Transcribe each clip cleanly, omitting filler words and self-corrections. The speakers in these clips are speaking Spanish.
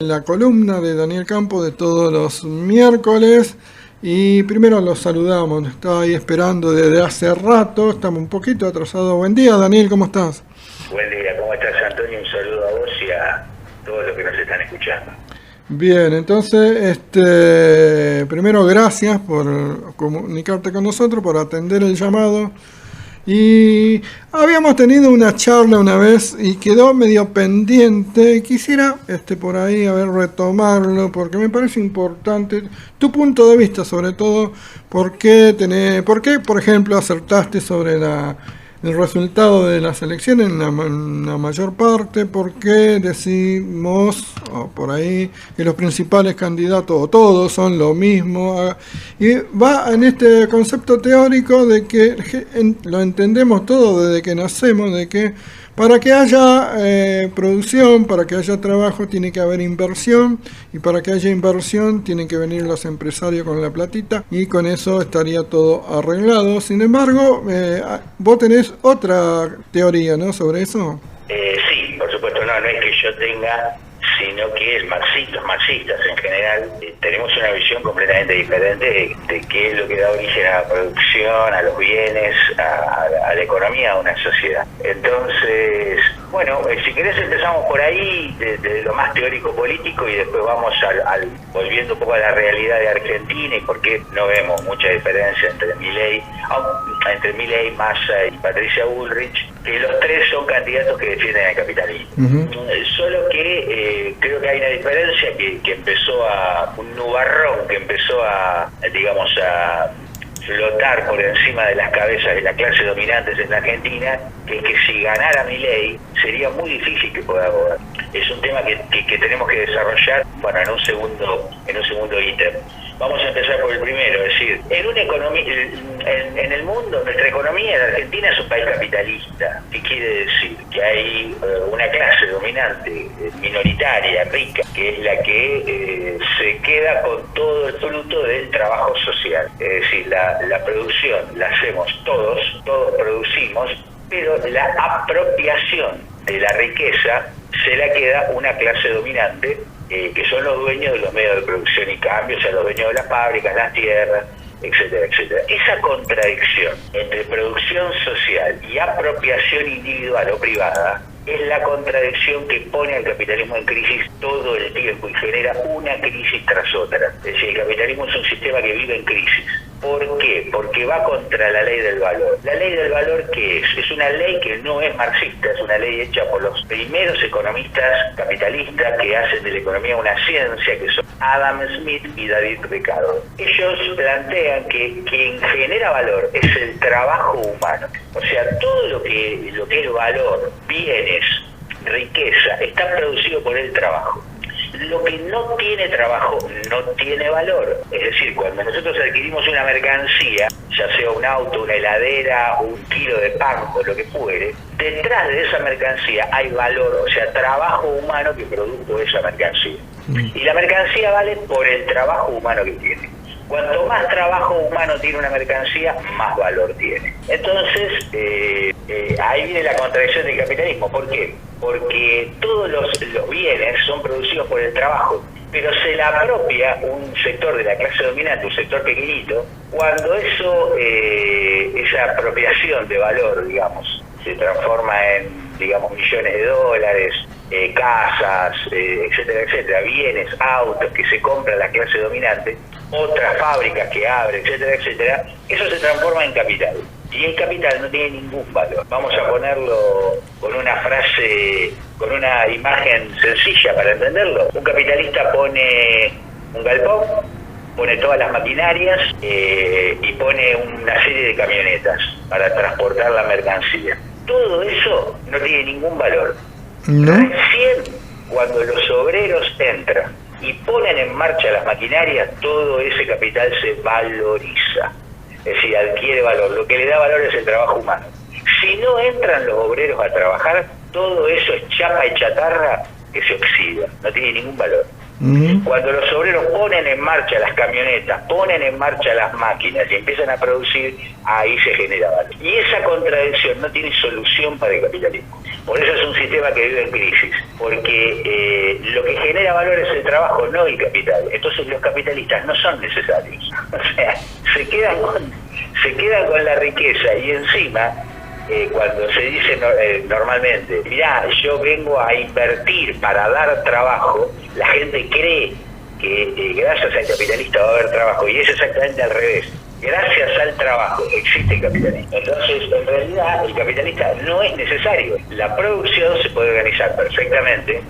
La columna de Daniel Campo de todos los miércoles y primero los saludamos, estaba ahí esperando desde hace rato, estamos un poquito atrasados. Buen día Daniel, ¿cómo estás? Buen día, ¿cómo estás Antonio? Un saludo a vos y a todos los que nos están escuchando. Bien, entonces, primero gracias por comunicarte con nosotros, por atender el llamado. Y habíamos tenido una charla una vez y quedó medio pendiente. Quisiera por ahí retomarlo porque me parece importante tu punto de vista, sobre todo por qué, por ejemplo, acertaste sobre el resultado de las elecciones en la mayor parte, por qué decimos por ahí que los principales candidatos o todos son lo mismo, y va en este concepto teórico de que lo entendemos todo desde que nacemos, de que para que haya producción, para que haya trabajo, tiene que haber inversión, y para que haya inversión tienen que venir los empresarios con la platita, y con eso estaría todo arreglado. Sin embargo, vos tenés otra teoría, ¿no?, sobre eso. Sí, por supuesto, no es que yo tenga, sino que los marxistas en general, tenemos una visión completamente diferente de qué es lo que da origen a la producción, a los bienes, a la economía de una sociedad. Entonces, bueno, si querés empezamos por ahí, de lo más teórico-político, y después vamos volviendo un poco a la realidad de Argentina y por qué no vemos mucha diferencia entre Milei, Massa y Patricia Bullrich, que los tres son candidatos que defienden el capitalismo. Solo que creo que hay una diferencia que empezó un nubarrón que empezó a flotar por encima de las cabezas de la clase dominantes en la Argentina, que es que si ganara Milei sería muy difícil que pueda gobernar. Es un tema que tenemos que desarrollar, en un segundo ítem. Vamos a empezar por el primero, es decir, en el mundo, nuestra economía en Argentina es un país capitalista. ¿Qué quiere decir? Que hay una clase dominante, minoritaria, rica, que es la que se queda con todo el fruto del trabajo social. Es decir, la producción la hacemos todos producimos, pero la apropiación de la riqueza se la queda una clase dominante, que son los dueños de los medios de producción y cambio, o sea, los dueños de las fábricas, las tierras, etcétera, etcétera. Esa contradicción entre producción social y apropiación individual o privada es la contradicción que pone al capitalismo en crisis todo el tiempo y genera una crisis tras otra. Es decir, el capitalismo es un sistema que vive en crisis. ¿Por qué? Porque va contra la ley del valor. ¿La ley del valor qué es? Es una ley que no es marxista, es una ley hecha por los primeros economistas capitalistas que hacen de la economía una ciencia, que son Adam Smith y David Ricardo. Ellos plantean que quien genera valor es el trabajo humano. O sea, todo lo que es valor, bienes, riqueza, está producido por el trabajo. Lo que no tiene trabajo no tiene valor. Es decir, cuando nosotros adquirimos una mercancía, ya sea un auto, una heladera, un kilo de pan o lo que fuere, detrás de esa mercancía hay valor, o sea, trabajo humano que produjo esa mercancía. Y la mercancía vale por el trabajo humano que tiene. Cuanto más trabajo humano tiene una mercancía, más valor tiene. Entonces, ahí viene la contradicción del capitalismo. ¿Por qué? Porque todos los bienes son producidos por el trabajo, pero se la apropia un sector de la clase dominante, un sector pequeñito, cuando esa apropiación de valor, se transforma en, millones de dólares, casas, etcétera, etcétera, bienes, autos que se compran la clase dominante, otras fábricas que abren, etcétera, etcétera, eso se transforma en capital. Y el capital no tiene ningún valor. Vamos a ponerlo con una frase, con una imagen sencilla para entenderlo. Un capitalista pone un galpón, pone todas las maquinarias y pone una serie de camionetas para transportar la mercancía. Todo eso no tiene ningún valor. ¿No? Recién cuando los obreros entran y ponen en marcha las maquinarias, todo ese capital se valoriza. Es decir, adquiere valor. Lo que le da valor es el trabajo humano. Si no entran los obreros a trabajar, todo eso es chapa y chatarra que se oxida. No tiene ningún valor. Cuando los obreros ponen en marcha las camionetas, ponen en marcha las máquinas y empiezan a producir, ahí se genera valor. Y esa contradicción no tiene solución para el capitalismo. Por eso es un sistema que vive en crisis, porque lo que genera valor es el trabajo, no el capital. Entonces los capitalistas no son necesarios. O sea, se quedan con la riqueza y encima, cuando se dice normalmente, mirá, yo vengo a invertir para dar trabajo, la gente cree que gracias al capitalista va a haber trabajo, y es exactamente al revés. Gracias al trabajo existe el capitalismo. Entonces, en realidad, el capitalista no es necesario. La producción se puede organizar perfectamente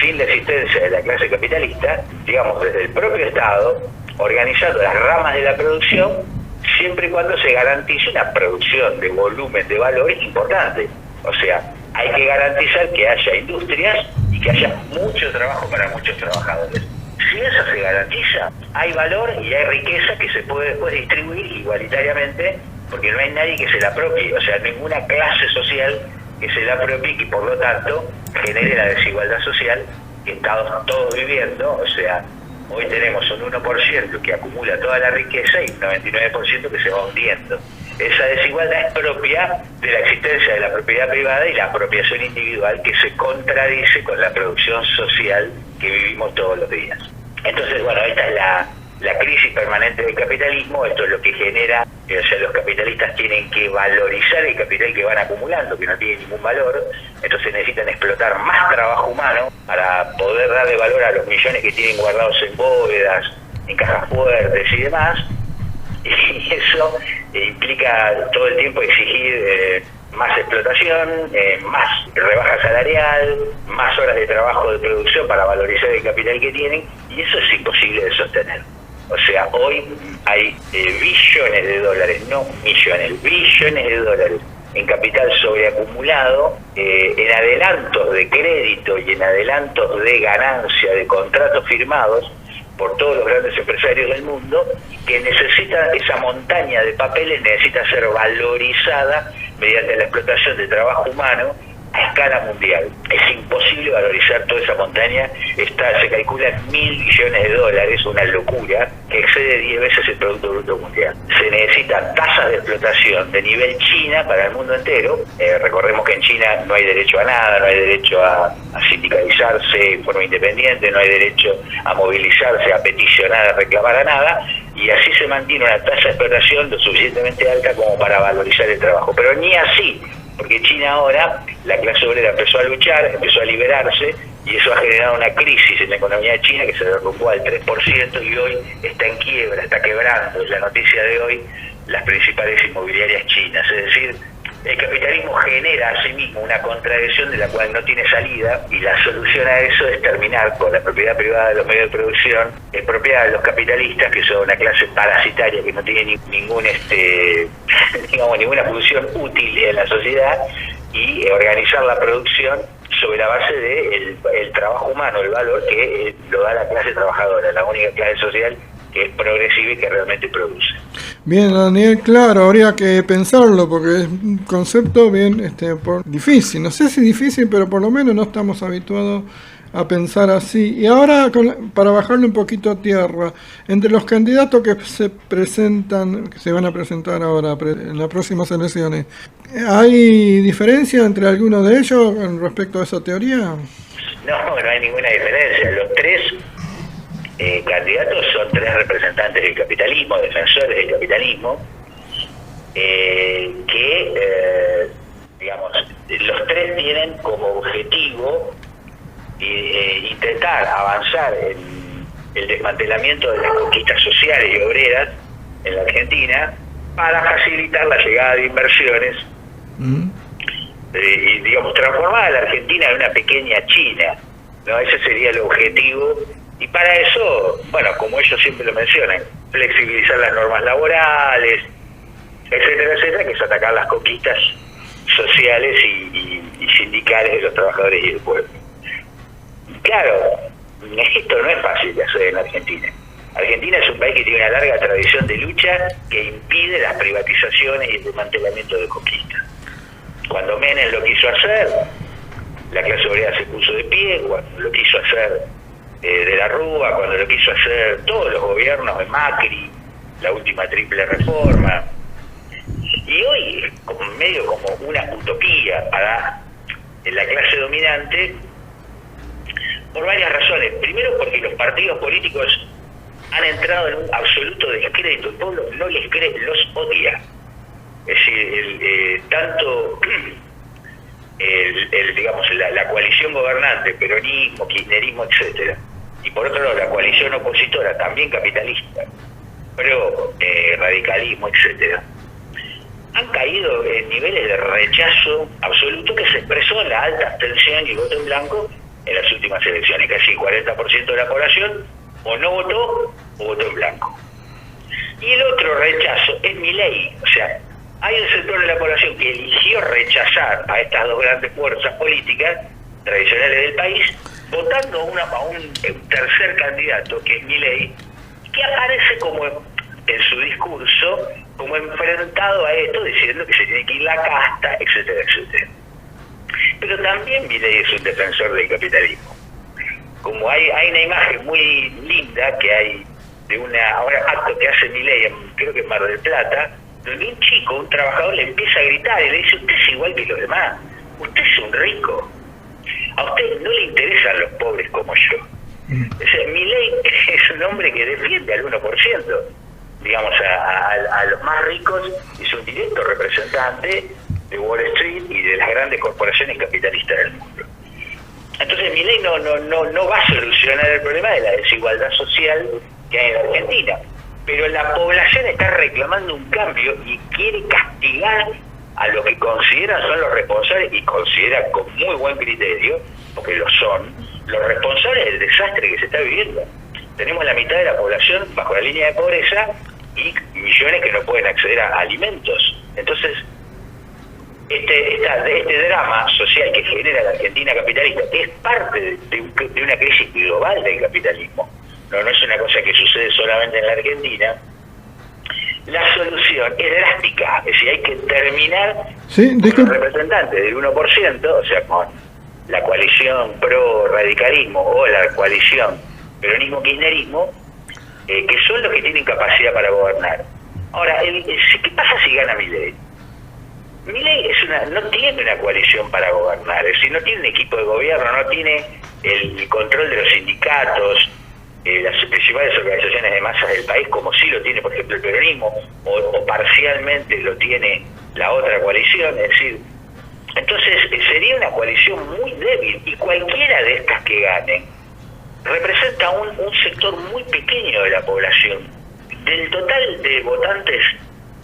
sin la existencia de la clase capitalista, digamos, desde el propio Estado, organizando las ramas de la producción, siempre y cuando se garantice una producción de volumen de valores importante. O sea, hay que garantizar que haya industrias y que haya mucho trabajo para muchos trabajadores. Si eso se garantiza, hay valor y hay riqueza que se puede después distribuir igualitariamente, porque no hay nadie que se la apropie, o sea, ninguna clase social que se la apropie y que por lo tanto genere la desigualdad social que estamos todos viviendo. O sea, hoy tenemos un 1% que acumula toda la riqueza y un 99% que se va hundiendo. Esa desigualdad es propia de la existencia de la propiedad privada y la apropiación individual, que se contradice con la producción social que vivimos todos los días. Entonces, bueno, esta es la crisis permanente del capitalismo. Esto es lo que genera, o sea, los capitalistas tienen que valorizar el capital que van acumulando, que no tiene ningún valor. Entonces necesitan explotar más trabajo humano para poder darle valor a los millones que tienen guardados en bóvedas, en cajas fuertes y demás. Y eso implica todo el tiempo exigir más explotación, más rebaja salarial, más horas de trabajo de producción para valorizar el capital que tienen, y eso es imposible de sostener. O sea, hoy hay billones de dólares, no millones, billones de dólares en capital sobreacumulado, en adelantos de crédito y en adelantos de ganancia de contratos firmados por todos los grandes empresarios del mundo, que necesita, esa montaña de papeles necesita ser valorizada mediante la explotación de trabajo humano a escala mundial. Es imposible valorizar toda esa montaña. Se calcula en $1.000 billones, una locura, que excede 10 veces el Producto Bruto Mundial. Se necesitan tasas de explotación de nivel China para el mundo entero. Recordemos que en China no hay derecho a nada, no hay derecho a sindicalizarse en forma independiente, no hay derecho a movilizarse, a peticionar, a reclamar a nada, y así se mantiene una tasa de explotación lo suficientemente alta como para valorizar el trabajo. Pero ni así, porque China ahora, la clase obrera empezó a luchar, empezó a liberarse, y eso ha generado una crisis en la economía de China que se derrumbó al 3% y hoy está en quiebra, está quebrando, es la noticia de hoy, las principales inmobiliarias chinas. Es decir, el capitalismo genera a sí mismo una contradicción de la cual no tiene salida, y la solución a eso es terminar con la propiedad privada de los medios de producción, en propiedad de los capitalistas, que son una clase parasitaria que no tiene ninguna función útil en la sociedad, y organizar la producción sobre la base de el trabajo humano, el valor que lo da la clase trabajadora, la única clase social que es progresiva y que realmente produce. Bien, Daniel, claro, habría que pensarlo porque es un concepto bien difícil. No sé si difícil, pero por lo menos no estamos habituados a pensar así. Y ahora, para bajarle un poquito a tierra, entre los candidatos que se presentan, que se van a presentar ahora en las próximas elecciones, ¿hay diferencia entre algunos de ellos con respecto a esa teoría? No hay ninguna diferencia. Los tres candidatos son tres representantes del capitalismo, defensores del capitalismo, digamos, los tres tienen como objetivo intentar avanzar en el desmantelamiento de las conquistas sociales y obreras en la Argentina para facilitar la llegada de inversiones y, digamos, transformar a la Argentina en una pequeña China, ¿no? Ese sería el objetivo. Y para eso, bueno, como ellos siempre lo mencionan, flexibilizar las normas laborales, etcétera, etcétera, que es atacar las conquistas sociales y sindicales de los trabajadores y del pueblo. Claro, esto no es fácil de hacer en Argentina. Argentina es un país que tiene una larga tradición de lucha que impide las privatizaciones y el desmantelamiento de conquistas. Cuando Menem lo quiso hacer, la clase obrera se puso de pie. Cuando lo quiso hacer de la Rúa, cuando lo quiso hacer todos los gobiernos de Macri, la última triple reforma, y hoy es medio como una utopía para en la clase dominante por varias razones. Primero, porque los partidos políticos han entrado en un absoluto descrédito. El pueblo no les cree, los odia. Es decir, tanto digamos, la coalición gobernante, peronismo, kirchnerismo, etcétera, y por otro lado la coalición opositora, también capitalista, pero radicalismo, etcétera, han caído en niveles de rechazo absoluto que se expresó en la alta abstención y voto en blanco en las últimas elecciones. Casi el 40% de la población o no votó o votó en blanco. Y el otro rechazo es Milei. O sea, hay un sector de la población que eligió rechazar a estas dos grandes fuerzas políticas tradicionales del país, votando a un tercer candidato, que es Milei, que aparece como en su discurso como enfrentado a esto, diciendo que se tiene que ir la casta, etcétera, etcétera. Pero también Milei es un defensor del capitalismo. Como hay una imagen muy linda que hay de un acto que hace Milei, creo que en Mar del Plata, donde un chico, un trabajador, le empieza a gritar y le dice: usted es igual que los demás, usted es un rico, a usted no le interesan los pobres como yo. O sea, Milei es un hombre que defiende al 1%, digamos, a los más ricos, y es un directo representante de Wall Street y de las grandes corporaciones capitalistas del mundo. Entonces Milei no va a solucionar el problema de la desigualdad social que hay en la Argentina, pero la población está reclamando un cambio y quiere castigar a lo que considera son los responsables, y considera con muy buen criterio, porque lo son, los responsables del desastre que se está viviendo. Tenemos la mitad de la población bajo la línea de pobreza y millones que no pueden acceder a alimentos. Entonces, este drama social que genera la Argentina capitalista, que es parte de una crisis global del capitalismo, no es una cosa que sucede solamente en la Argentina. La solución es drástica, es decir, hay que terminar con los representantes del 1%, o sea, con la coalición pro-radicalismo o la coalición peronismo-kirchnerismo, que son los que tienen capacidad para gobernar. Ahora, ¿qué pasa si gana Milei? Milei no tiene una coalición para gobernar, es decir, no tiene un equipo de gobierno, no tiene el control de los sindicatos, las principales organizaciones de masas del país, como sí lo tiene, por ejemplo, el peronismo, o parcialmente lo tiene la otra coalición. Es decir, entonces sería una coalición muy débil, y cualquiera de estas que ganen representa un sector muy pequeño de la población. Del total de votantes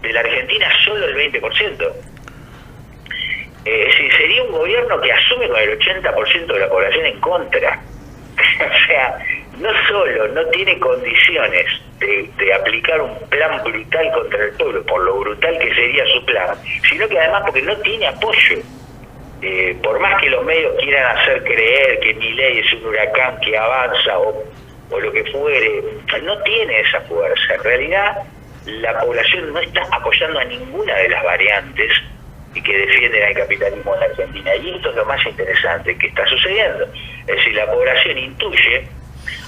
de la Argentina, solo el 20%. Es decir, sería un gobierno que asume con el 80% de la población en contra. O sea, no solo no tiene condiciones de aplicar un plan brutal contra el pueblo, por lo brutal que sería su plan, sino que además porque no tiene apoyo. Por más que los medios quieran hacer creer que Milei es un huracán que avanza o lo que fuere, no tiene esa fuerza. En realidad, la población no está apoyando a ninguna de las variantes y que defienden al capitalismo en la Argentina. Y esto es lo más interesante que está sucediendo. Es decir, la población intuye,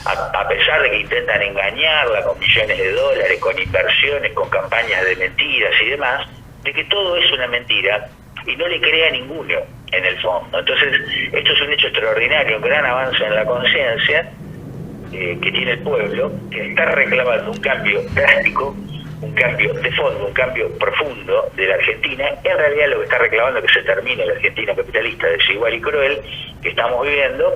a pesar de que intentan engañarla con millones de dólares, con inversiones, con campañas de mentiras y demás, de que todo es una mentira y no le cree a ninguno en el fondo. Entonces, esto es un hecho extraordinario, un gran avance en la conciencia que tiene el pueblo, que está reclamando un cambio drástico, un cambio de fondo, un cambio profundo de la Argentina. En realidad lo que está reclamando es que se termine la Argentina capitalista, desigual y cruel que estamos viviendo,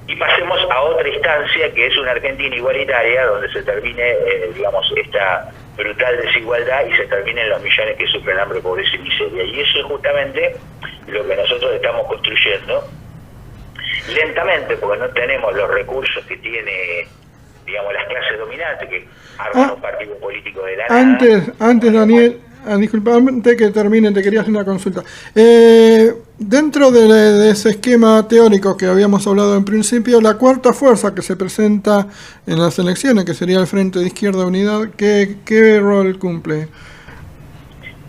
y pasemos a otra instancia que es una Argentina igualitaria, donde se termine, digamos, esta brutal desigualdad y se terminen los millones que sufren hambre, pobreza y miseria. Y eso es justamente lo que nosotros estamos construyendo lentamente, porque no tenemos los recursos que tiene, digamos, las clases dominantes, que arman un partido político de la nada. Antes Daniel, disculpa, antes que termine, te quería hacer una consulta. Dentro de ese esquema teórico que habíamos hablado en principio, la cuarta fuerza que se presenta en las elecciones, que sería el Frente de Izquierda Unidad, ¿qué rol cumple?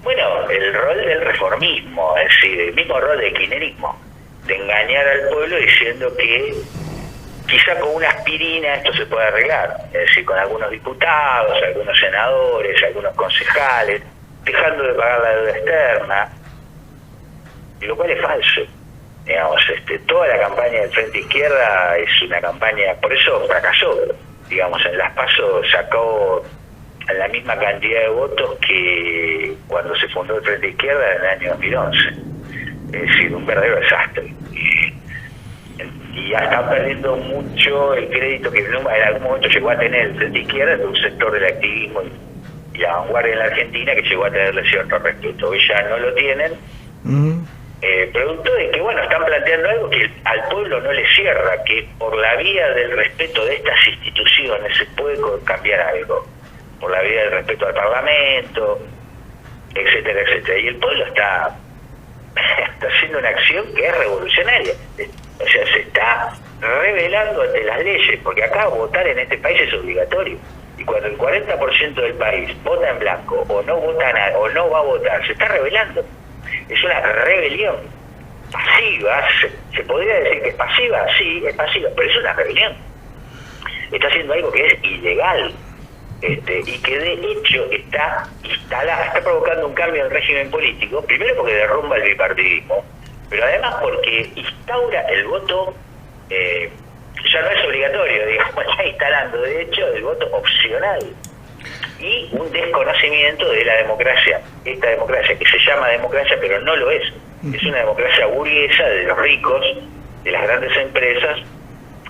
Bueno, el rol del reformismo, es decir, el mismo rol del kirchnerismo, de engañar al pueblo diciendo que quizá con una aspirina esto se puede arreglar, es decir, con algunos diputados, algunos senadores, algunos concejales, dejando de pagar la deuda externa, lo cual es falso. Digamos, toda la campaña del Frente Izquierda es una campaña, por eso fracasó. Digamos, en las PASO sacó la misma cantidad de votos que cuando se fundó el Frente Izquierda en el año 2011. Es decir, un verdadero desastre. Y ya está perdiendo mucho el crédito que en algún momento llegó a tener el Frente Izquierda de un sector del activismo y la vanguardia en la Argentina que llegó a tenerle cierto respeto. Hoy ya no lo tienen. Producto de que, bueno, están planteando algo que al pueblo no le cierra, que por la vía del respeto de estas instituciones se puede cambiar algo, por la vía del respeto al Parlamento, etcétera, etcétera. Y el pueblo está haciendo una acción que es revolucionaria. O sea, se está rebelando ante las leyes, porque acá votar en este país es obligatorio. Y cuando el 40% del país vota en blanco o no vota nada, o no va a votar, se está rebelando. Es una rebelión pasiva. ¿Se podría decir que es pasiva? Sí, es pasiva, pero es una rebelión. Está haciendo algo que es ilegal, y que de hecho está provocando un cambio en el régimen político, primero porque derrumba el bipartidismo, pero además porque instaura el voto, ya no es obligatorio, digamos, está instalando de hecho el voto opcional, y un desconocimiento de la democracia, esta democracia que se llama democracia pero no lo es una democracia burguesa de los ricos, de las grandes empresas,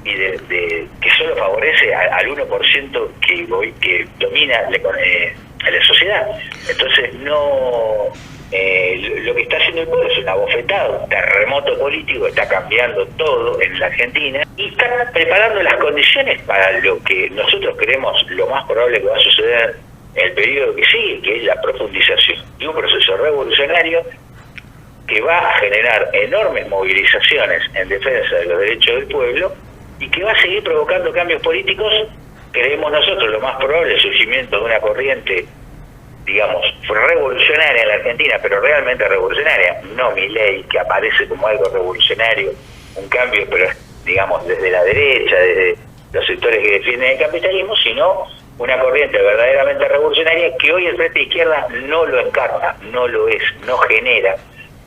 y que solo favorece al 1% que domina la sociedad. Entonces lo que está haciendo el pueblo es una bofetada, un terremoto político, está cambiando todo en la Argentina y está preparando las condiciones para lo que nosotros creemos lo más probable que va a suceder en el periodo que sigue, que es la profundización de un proceso revolucionario que va a generar enormes movilizaciones en defensa de los derechos del pueblo y que va a seguir provocando cambios políticos. Creemos nosotros lo más probable el surgimiento de una corriente, digamos, revolucionaria en la Argentina, pero realmente revolucionaria, no Milei, que aparece como algo revolucionario, un cambio, pero digamos desde la derecha, desde los sectores que defienden el capitalismo, sino una corriente verdaderamente revolucionaria que hoy el Frente Izquierda no lo encarna, no lo es, no genera,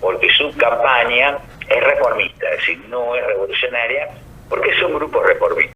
porque su campaña es reformista, es decir, no es revolucionaria, porque son grupos reformistas.